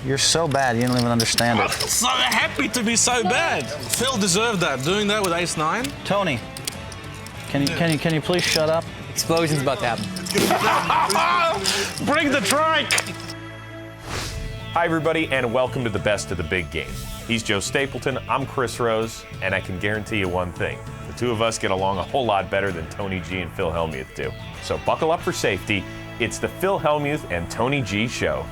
You're so bad, you don't even understand it. I'm so happy to be so bad. Phil deserved that, doing that with ace-9. Tony, can you please shut up? Explosion's about to happen. Bring the trike! Hi, everybody, and welcome to the best of the big game. He's Joe Stapleton, I'm Chris Rose, and I can guarantee you one thing. The two of us get along a whole lot better than Tony G and Phil Hellmuth do. So buckle up for safety. It's the Phil Hellmuth and Tony G show.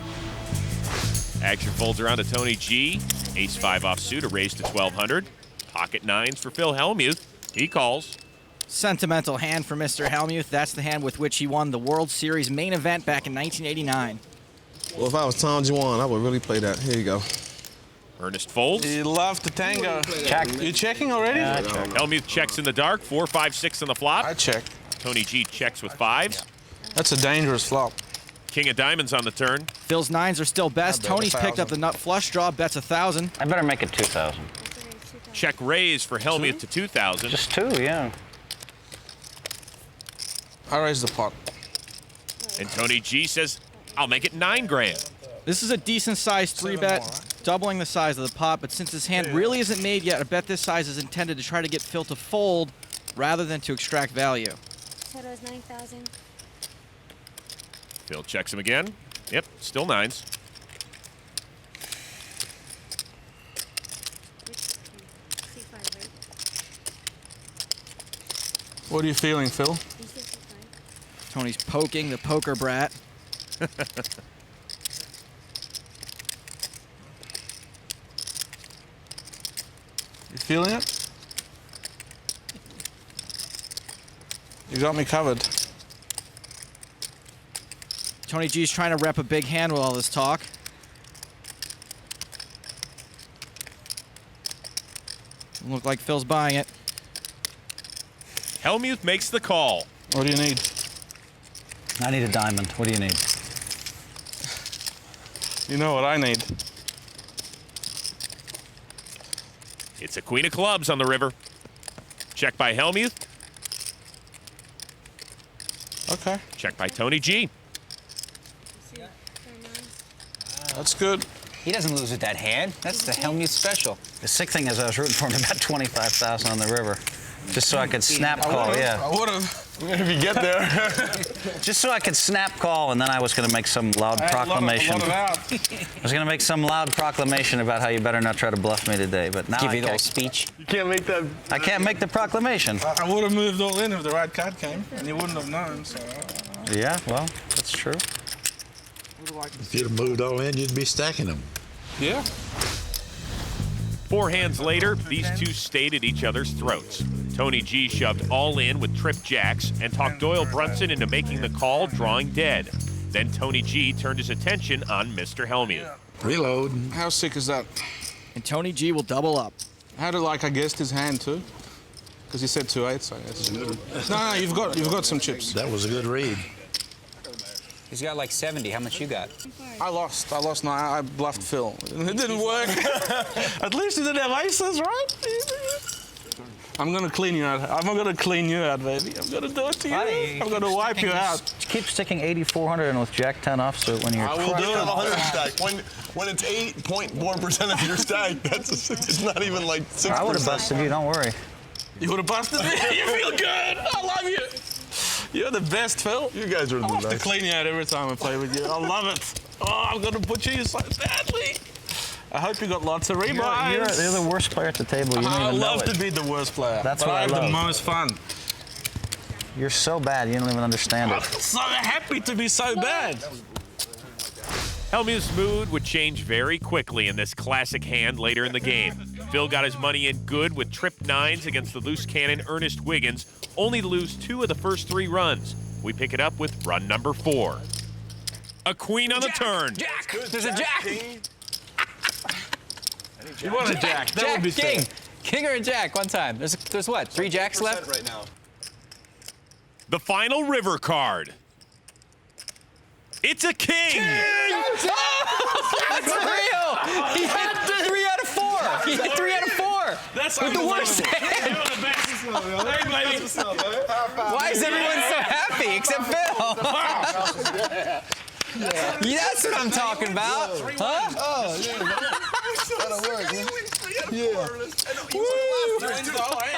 Action folds around to Tony G. Ace-5 offsuit, a raise to 1,200. Pocket nines for Phil Hellmuth. He calls. Sentimental hand for Mr. Hellmuth. That's the hand with which he won the World Series main event back in 1989. Well, if I was Tom Juwan, I would really play that. Here you go. Ernest folds. He loved the tango. Check. You checking already? Yeah, I check. Hellmuth checks in the dark. 4, 5, 6 on the flop. I check. Tony G checks with 5s. That's a dangerous flop. King of diamonds on the turn. Phil's nines are still best. bet Tony's 1,000. picked up the nut flush draw, bets 1,000. I better make it 2,000. Check raise for Hellmuth to 2,000. Just 2, yeah. I raise the pot. And Tony G says, I'll make it 9 grand. This is a decent sized 3-bet, doubling the size of the pot, but since his hand really isn't made yet, a bet this size is intended to try to get Phil to fold rather than to extract value. Total is 9,000. Phil checks him again. Yep, still 9s. C5, right? What are you feeling, Phil? You said C5. Tony's poking the poker brat. You feeling it? You got me covered. Tony G's trying to rep a big hand with all this talk. Look like Phil's buying it. Hellmuth makes the call. What do you need? I need a diamond. What do you need? You know what I need. It's a queen of clubs on the river. Check by Hellmuth. Okay, Check by Tony G. that's good. He doesn't lose with that hand. That's the Hellmuth special. The sick thing is I was rooting for him to bet 25,000 on the river. Just so I could snap call, yeah. I would've. If you get there. Just so I could snap call, and then I was going to make some loud proclamation. I was going to make some loud proclamation about how you better not try to bluff me today, but now Give I you a little can't. speech. You can't make that. I can't make the proclamation. I would have moved all in if the right card came, and you wouldn't have known, so. Yeah, well, that's true. If you'd have moved all in, you'd be stacking them. Yeah. 4 hands later, these two stayed at each other's throats. Tony G shoved all in with trip jacks and talked Doyle Brunson into making the call, drawing dead. Then Tony G turned his attention on Mr. Hellmuth. Reload. How sick is that? And Tony G will double up. How did I guessed his hand too? Because he said 2 8s, so that's good. No, you've got some chips. That was a good read. He's got like 70. How much you got? I lost. No, I bluffed Phil. It didn't work. At least he didn't have aces, right? I'm gonna clean you out. I'm gonna clean you out, baby. I'm gonna do it to you. I'm gonna wipe you out. Keep sticking 8,400 in with Jack 10 offsuit when you're I will do it. 100 stack. When it's 8.1% of your stack, it's not even like 6%. I would have busted you, don't worry. You would have busted me. You feel good. I love you. You're the best, Phil. You guys are the I have to best. clean you out every time I play with you. I love it. Oh, I'm gonna put you so badly. I hope you got lots of rebuys. You're the worst player at the table. You don't I even know love it. to be the worst player. That's but what I have love. the most fun. You're so bad, you don't even understand I'm it. so happy to be so bad. Hellmuth's mood would change very quickly in this classic hand later in the game. Phil got his money in good with trip 9s against the loose cannon Ernest Wiggins, only to lose 2 of the first 3 runs. We pick it up with run number 4. A queen on the turn. Jack! There's a jack! You want a jack? That would be king. sick. King or a jack, one time. There's what, 3 jacks left? Right now. The final river card. It's a king! That's real! He hit 3 out of 4! He hit 3 out of 4! That's with the worst hand! Why is everyone so happy except Phil? Yeah, that's what I'm talking about. Huh?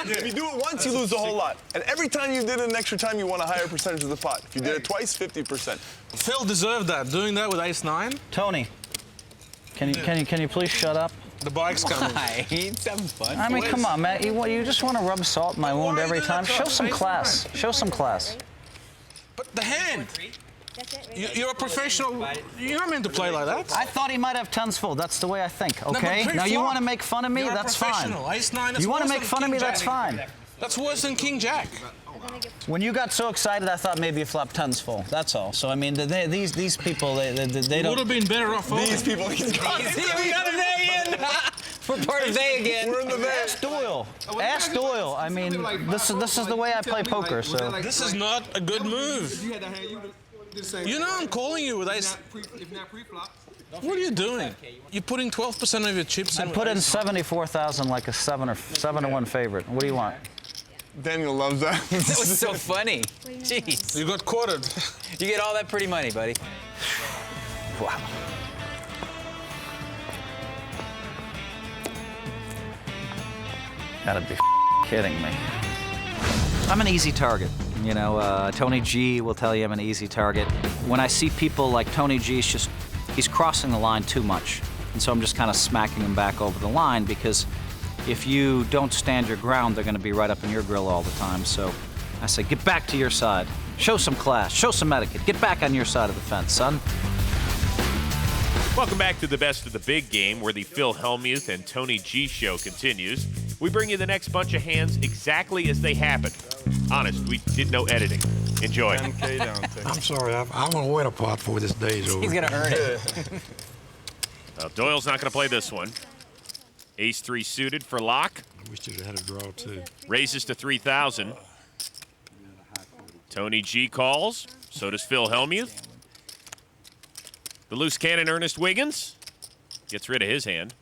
If you do it once, you lose the whole lot. And every time you did it an extra time, you won a higher percentage of the pot. If you did it twice, 50%. Phil deserved that. Doing that with ace-9. Tony, can you please shut up? The bike's coming. He's having fun. I mean, come on, man. You just want to rub salt in my wound every time? Show some class. Show some class. But the hand. That's it, right? You're a professional. You're not meant to play like that. I thought he might have tons full. That's the way I think, okay? but Now, you pre-flop, want to make fun of me? you're a That's fine. professional. Ace-9, that's You want to worse make than fun of me? King That's Jack. fine. That's worse than King Jack. When you got so excited, I thought maybe you flopped tons full. That's all. So, I mean, these people, they Would don't... have been better off. These people, he's got it. We got a day in. We're part of day again. We're in the day. Ask Doyle. Ask Doyle. I mean, this is the way I play poker, so... This is not a good move. You know I'm calling you with ace. What are you doing? You're putting 12% of your chips in. I put in 74,000 like a 7 to 1 favorite. What do you want? Daniel loves that. That was so funny. Jeez. You got quartered. You get all that pretty money, buddy. Wow. Gotta be kidding me. I'm an easy target. You know, Tony G will tell you I'm an easy target. When I see people like Tony G, he's crossing the line too much. And so I'm just kind of smacking him back over the line because if you don't stand your ground, they're going to be right up in your grill all the time. So I say, get back to your side. Show some class. Show some etiquette. Get back on your side of the fence, son. Welcome back to the best of the big game, where the Phil Hellmuth and Tony G show continues. We bring you the next bunch of hands exactly as they happen. Honest, we did no editing. Enjoy. I'm sorry, I want to win a pot before this day's over. He's going to earn it. Doyle's not going to play this one. Ace-3 suited for Laak. I wish you'd have had a draw, too. Raises to 3,000. Tony G calls. So does Phil Hellmuth. The loose cannon Ernest Wiggins gets rid of his hand.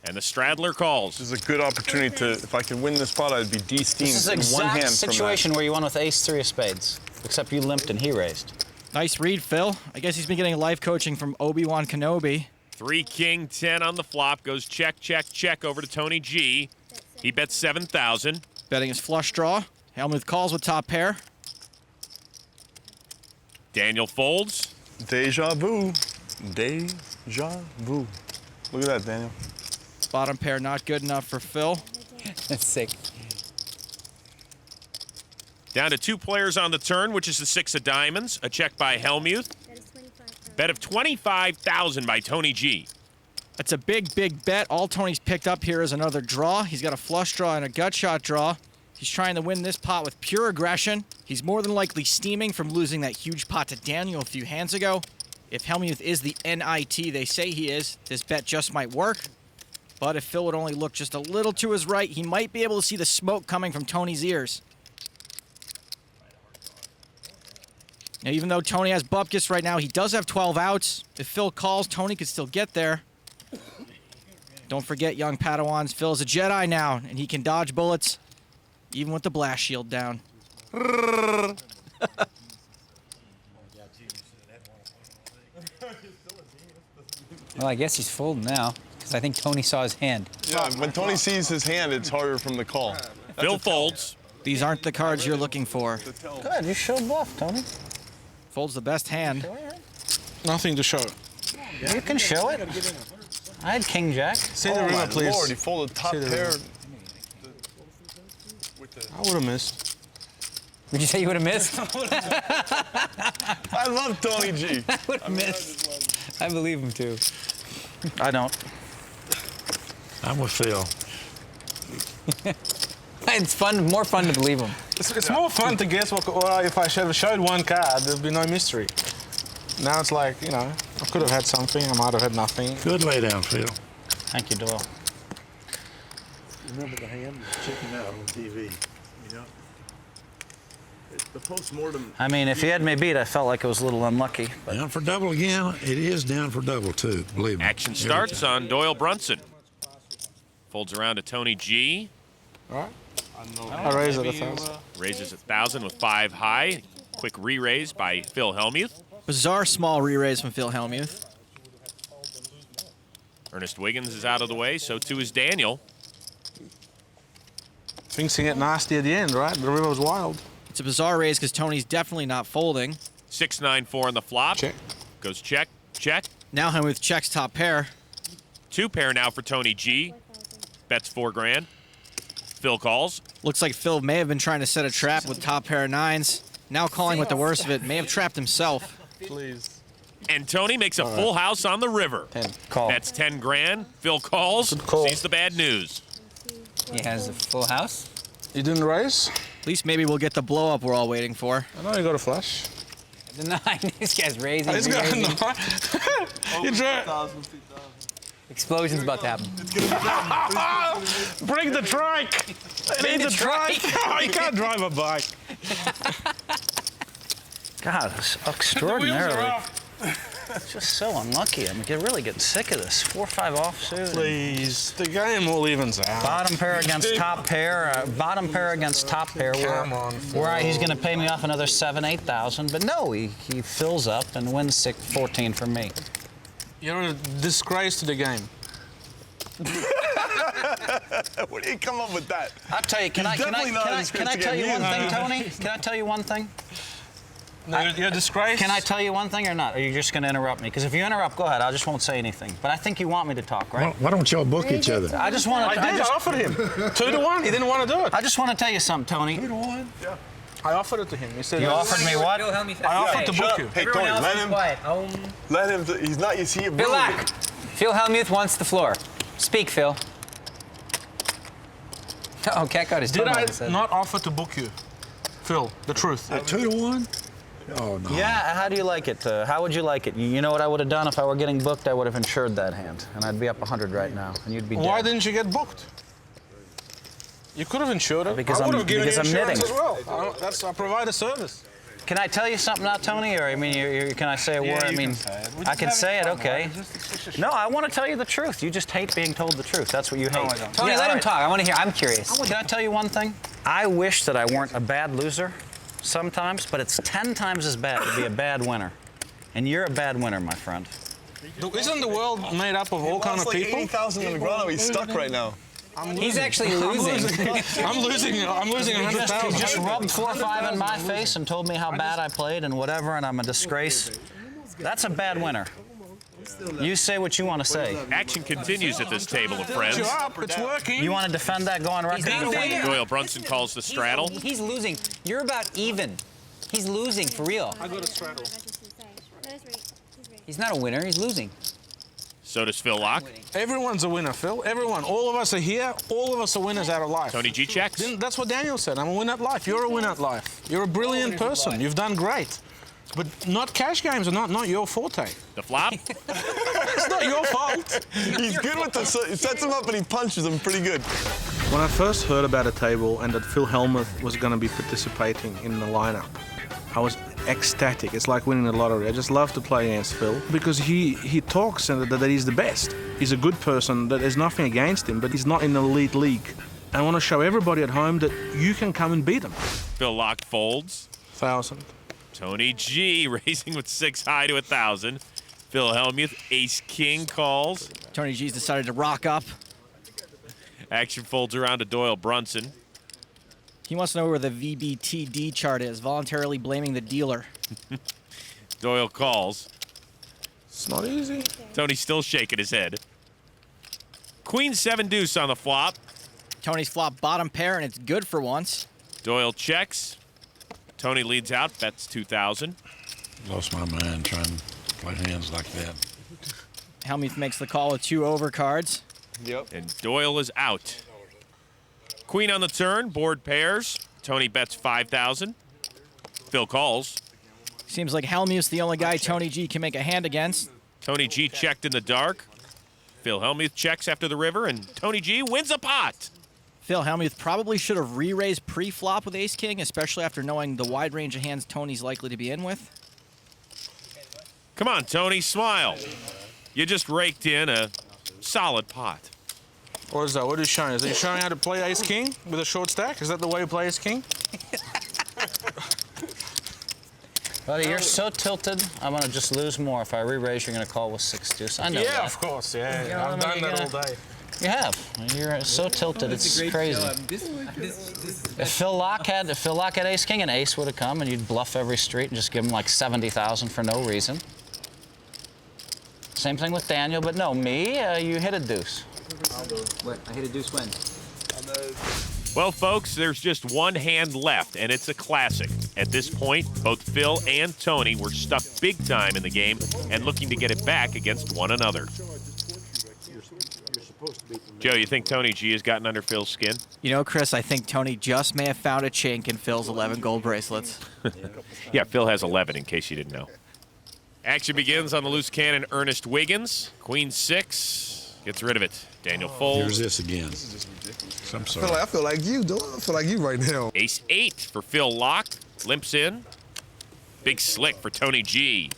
And the Stradler calls. This is a good opportunity to, if I could win this pot, I'd be de-steamed This is the in one hand exact situation where you won with ace-3 of spades, except you limped and he raised. Nice read, Phil. I guess he's been getting life coaching from Obi-Wan Kenobi. 3-King-10 on the flop. Goes check, check, check over to Tony G. He bets 7,000. Betting his flush draw. Hellmuth calls with top pair. Daniel folds. Deja vu. Deja vu. Look at that, Daniel. Bottom pair not good enough for Phil. That's sick. Down to 2 players on the turn, which is the 6 of diamonds. A check by Hellmuth. That is 25,000. Bet of 25,000 by Tony G. That's a big, big bet. All Tony's picked up here is another draw. He's got a flush draw and a gut shot draw. He's trying to win this pot with pure aggression. He's more than likely steaming from losing that huge pot to Daniel a few hands ago. If Hellmuth is the NIT they say he is, this bet just might work. But if Phil would only look just a little to his right, he might be able to see the smoke coming from Tony's ears. Now, even though Tony has bupkis right now, he does have 12 outs. If Phil calls, Tony could still get there. Don't forget, young Padawans, Phil's a Jedi now, and he can dodge bullets, even with the blast shield down. Well, I guess he's folding now, because I think Tony saw his hand. Yeah, when Tony sees his hand, it's harder from the call. Phil folds. These aren't the cards you're looking for. Good, you showed bluff, Tony. Folds the best hand. Nothing to show. You can show it. I had King Jack. Say the river, please. Lord, he folded top pair. I would have missed. Would you say you would have missed? I love Tony G. I would have missed. I believe him, too. I don't. I'm with Phil. It's fun, more fun to believe him. It's more fun to guess what if I should have showed one card, there'd be no mystery. Now it's like, you know, I could have had something, I might have had nothing. Good lay down, Phil. Thank you, Doyle. Remember the hand checking out on TV, you know? The post-mortem. I mean, if you had me beat, I felt like it was a little unlucky. But Down for double again. It is down for double, too, believe me. Action starts on Doyle Brunson. Folds around to Tony G. All right. I raise it 1,000. Raises 1,000 with 5 high. Quick re-raise by Phil Hellmuth. Bizarre small re-raise from Phil Hellmuth. Ernest Wiggins is out of the way, so too is Daniel. Things can get nasty at the end, right? The river was wild. It's a bizarre raise because Tony's definitely not folding. 6-9-4 on the flop. Check. Goes check, check. Now Hellmuth checks top pair. 2 pair now for Tony G. Bets 4 grand. Phil calls. Looks like Phil may have been trying to set a trap with top pair of 9s. Now calling with the worst of it, may have trapped himself. Please. And Tony makes a full house on the river. 10. Call. Bets 10 grand. Phil calls. Good call. Sees the bad news. He has a full house. You didn't raise? At least maybe we'll get the blow up we're all waiting for. I know you got a flush. The 9. This guy's raising. He's got a raising. 9. You drew. Explosion's about to happen. Bring the trike. Bring the trike. Oh, you can't drive a bike. God, it's extraordinarily. Just so unlucky. I mean, really getting sick of this. 4-5 offsuit. Please, the game all evens out. Bottom pair against top pair. Bottom pair against top pair. Come on, Where he's going to pay me off another 7,000-8,000, but no, he fills up and wins 14 from me. You're a disgrace to the game. Where did he come up with that? I'll tell you. Can I tell you one thing, Tony? Can I tell you one thing? No, you're a disgrace. Can I tell you one thing or not? Or are you just going to interrupt me? Because if you interrupt, go ahead. I just won't say anything. But I think you want me to talk, right? Why don't y'all book each other? I just want to. I offered him 2-1. He didn't want to do it. I just want to tell you something, Tony. 2-1. Yeah. I offered it to him. He said. You offered me what? I offered to book you. Hey, Tony, let him. Let him. He's not. You see it. Phil Laak. Phil Hellmuth wants the floor. Speak, Phil. Oh, cat got his Did tongue I on his head. not offer to book you? Phil, the truth. 2-1? Oh, no. Yeah, how do you like it? How would you like it? You know what I would have done if I were getting booked? I would have insured that hand, and I'd be up 100 right now, and you'd be dead. Why didn't you get booked? You could have insured it. Because I would I'm- have given because you I'm insurance knitting. as well. I provide a service. Can I tell you something now, Tony? Or, I mean, can I say a word? I mean, I can say it, okay. No, I want to tell you the truth. You just hate being told the truth. That's what you hate. I don't. Tony, let him talk. I want to hear. I'm curious. Can I tell you one thing? I wish that I weren't a bad loser sometimes, but it's 10 times as bad to be a bad winner. And you're a bad winner, my friend. Isn't the world made up of all kind of people? 80,000 in Negreanu. He's stuck right now. He's actually losing. I'm losing 100,000. You just rubbed 4 or 5 in my face and told me how bad I played and whatever, and I'm a disgrace. That's a bad winner. You say what you want to say. Action continues at this table of friends. You up. It's working. You want to defend that, go on record. He's not a winner. Doyle Brunson calls the straddle. He's losing. You're about even. He's losing for real. I got a straddle. He's not a winner. He's losing. So does Phil Laak. Everyone's a winner, Phil. Everyone. All of us are here. All of us are winners out of life. Tony G checks. That's what Daniel said. I'm a winner at life. You're a winner at life. You're a brilliant person. You've done great. But not cash games are not your forte. The flop. It's not your fault. He's good with the. He sets him up and he punches him pretty good. When I first heard about a table and that Phil Hellmuth was going to be participating in the lineup, I was ecstatic. It's like winning the lottery. I just love to play against Phil because he talks and that he's the best. He's a good person, that there's nothing against him, but he's not in the elite league. And I want to show everybody at home that you can come and beat him. Phil Laak folds. 1,000. Tony G raising with 6 high to 1,000. Phil Hellmuth, ace-king calls. Tony G's decided to rock up. Action folds around to Doyle Brunson. He wants to know where the VBTD chart is, voluntarily blaming the dealer. Doyle calls. It's not easy. Tony's still shaking his head. Queen 7 deuce on the flop. Tony's flop bottom pair, and it's good for once. Doyle checks. Tony leads out, bets 2,000. Lost my mind trying to play hands like that. Hellmuth makes the call with 2 overcards. Yep. And Doyle is out. Queen on the turn, board pairs. Tony bets 5,000. Phil calls. Seems like Hellmuth's the only guy Tony G can make a hand against. Tony G checked in the dark. Phil Hellmuth checks after the river, and Tony G wins a pot. Phil Hellmuth probably should have re-raised pre-flop with ace-king, especially after knowing the wide range of hands Tony's likely to be in with. Come on, Tony, smile. You just raked in a solid pot. What is that? What are you showing? Is he showing how to play ace-king with a short stack? Is that the way you play ace-king? Buddy, you're so tilted, I'm going to just lose more. If I re-raise, you're going to call with 6 deuce. I know Yeah, that. of course. Yeah, You know, I've done you're that gonna- all day. You have. You're so tilted, it's crazy. If Phil Laak had ace king, an ace would have come, and you'd bluff every street and just give him like 70,000 for no reason. Same thing with Daniel, but no, me, you hit a deuce. What? I hit a deuce when? Well, folks, there's just one hand left, and it's a classic. At this point, both Phil and Tony were stuck big time in the game and looking to get it back against one another. Joe, you think Tony G has gotten under Phil's skin? You know, Chris, I think Tony just may have found a chink in Phil's 11 gold bracelets. Yeah, Phil has 11, in case you didn't know. Action begins on the loose cannon, Ernest Wiggins. Queen 6 gets rid of it. Daniel folds. Here's this again. I'm sorry. I feel like you, dude. I feel like you right now. Ace 8 for Phil Laak. Limps in. Big slick for Tony G.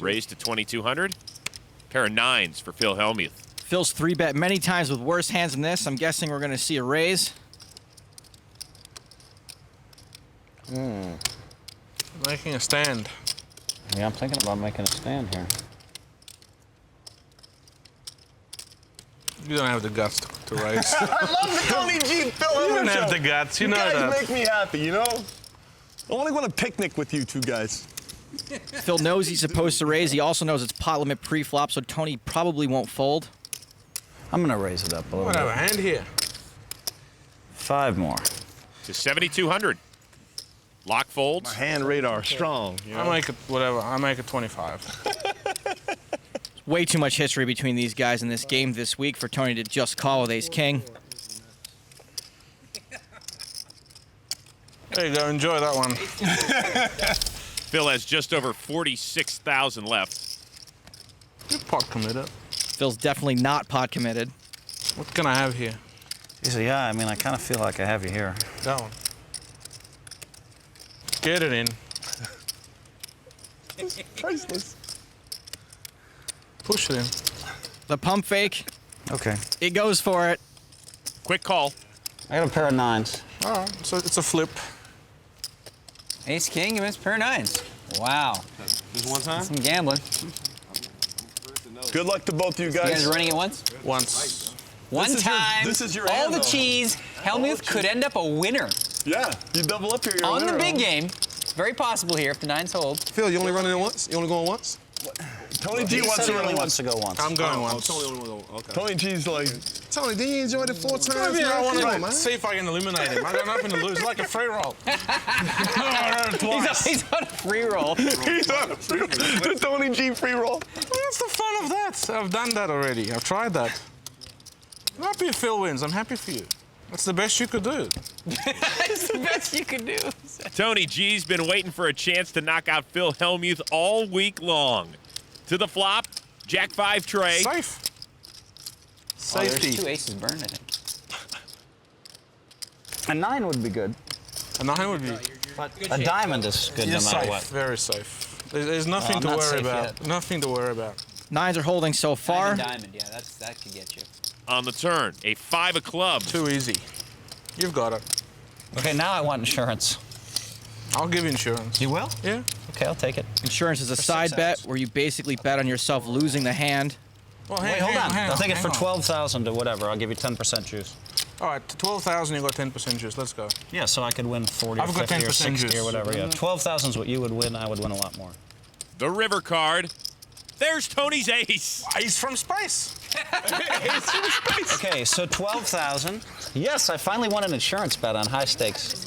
Raised to 2,200. Pair of 9s for Phil Hellmuth. Phil's 3-bet many times with worse hands than this. I'm guessing we're going to see a raise. Making a stand. Yeah, I'm thinking about making a stand here. You don't have the guts to raise. I love the Tony G. Phil Hellmuth You don't have show. the guts. You know guys that. make me happy, you know? I want to go on a picnic with you two guys. Phil knows he's supposed to raise. He also knows it's pot limit pre-flop, so Tony probably won't fold. I'm gonna raise it up a little Whatever, bit. hand here. 5 more. To 7,200. Laak folds. Hand radar strong. You know? I make it whatever. I make it 25. Way too much history between these guys in this game this week for Tony to just call with ace king. There you go. Enjoy that one. Phil has just over 46,000 left. You're pot committed. Phil's definitely not pot committed. What can I have here? He said, yeah, I mean, I kind of feel like I have you here. That one. Get it in. Priceless. Push it in. The pump fake, Okay. it goes for it. Quick call. I got a pair of 9s. All right. So it's a flip. Ace king, you missed pair of 9s. Wow. Just one time? Some gambling. Good luck to both of you You guys. guys running it once? Once. One time. This is your all hand, the though. cheese. Hellmuth could end up a winner Yeah, you double up here. You're a on the winner. big game. It's very possible here if the 9s hold. Phil, you only running it once? You only going once? Tony G wants to run only it wants once. to go once. I'm going once. Tony G's like, Tony, didn't you enjoy it 4 times? I man? want Come on, to man. see if I can eliminate him. I got nothing to lose. It's like a free roll. He's on a free roll. he's on the Tony G free roll. What's the fun of that? I've done that already. I've tried that. I'm happy if Phil wins. I'm happy for you. That's the best you could do. It's the best you could do. Tony G's been waiting for a chance to knock out Phil Hellmuth all week long. To the flop, Jack 5 tray. Safe. Oh, there's Safety. 2 aces burned, I think. A 9 would be good. A 9 would be. A diamond is good no matter safe. what. Very safe. There's nothing I'm to not worry safe about. yet. Nothing to worry about. 9s are holding so far. Diamond, yeah, that could get you. On the turn, a 5 of clubs. Too easy. You've got it. Okay, now I want insurance. I'll give you insurance. You will? Yeah. Okay, I'll take it. Insurance is a side bet where you basically bet on yourself losing the hand. Well, Wait, hold on. I'll take it for 12,000 or whatever. I'll give you 10% juice. All right, to 12,000, you got 10% juice. Let's go. Yeah, so I could win 40 or I've got 50 or 10% 60 juice. or whatever. Yeah, 12,000 is what you would win. I would win a lot more. The river card. There's Tony's ace. He's from space. Okay, so 12,000. Yes, I finally won an insurance bet on high stakes.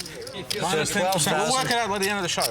Minus So 10%. We'll 12,000. work it out by the end of the show.